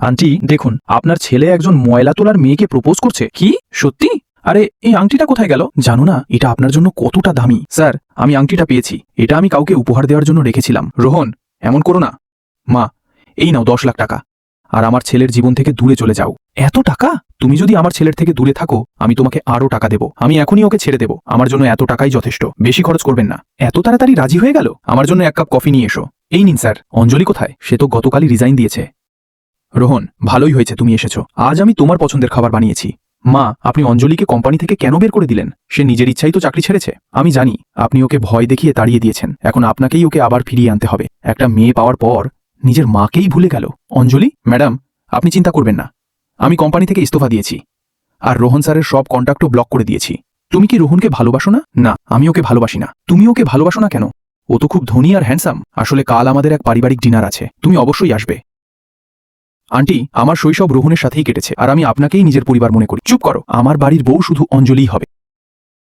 Aunty দেখুন, আপনার ছেলে একজন ময়লা তোলার মেয়েকে প্রপোজ করছে। কি সত্যি? আরে এই আংটিটা কোথায় গেল? জানো না এটা আপনার জন্য কতটা দামি? স্যার, আমি আংটিটা পেয়েছি। এটা আমি কাউকে উপহার দেওয়ার জন্য রেখেছিলাম। রোহন, এমন করো না। মা, এই নাও 10 লাখ টাকা, আর আমার ছেলের জীবন থেকে দূরে চলে যাও। এত টাকা? তুমি যদি আমার ছেলের থেকে দূরে থাকো আমি তোমাকে আরো টাকা দেব। আমি এখনই ওকে ছেড়ে দেব। আমার জন্য এত টাকাই যথেষ্ট, বেশি খরচ করবেন না। এত তাড়াতাড়ি রাজি হয়ে গেল? আমার জন্য 1 কাপ কফি নিয়ে এসো। এই নিন স্যার। অঞ্জলি কোথায়? সে তো গতকালই রিজাইন দিয়েছে। রোহন, ভালোই হয়েছে তুমি এসেছো। আজ আমি তোমার পছন্দের খাবার বানিয়েছি। মা, আপনি অঞ্জলিকে কোম্পানি থেকে কেন বের করে দিলেন? সে নিজের ইচ্ছাই তো চাকরি ছেড়েছে। আমি জানি আপনি ওকে ভয় দেখিয়ে তাড়িয়ে দিয়েছেন। এখন আপনাকেই ওকে আবার ফিরিয়ে আনতে হবে। একটা মেয়ে পাওয়ার পর নিজের মাকেই ভুলে গেল। অঞ্জলি ম্যাডাম, আপনি চিন্তা করবেন না। আমি কোম্পানি থেকে ইস্তফা দিয়েছি, আর রোহন স্যারের সব কন্ট্যাক্টও ব্লক করে দিয়েছি। তুমি কি রোহনকে ভালোবাসো না? না, আমি ওকে ভালোবাসি না। তুমি ওকে ভালোবাসো না কেন? ও তো খুব ধনী আর হ্যান্ডসাম। আসলে কাল আমাদের এক পারিবারিক ডিনার আছে, তুমি অবশ্যই আসবে। আন্টি, আমার শৈশব রোহনের সাথেই কেটেছে, আর আমি আপনাকেই নিজের পরিবার মনে করি। চুপ করো, আমার বাড়ির বউ শুধু অঞ্জলিই হবে।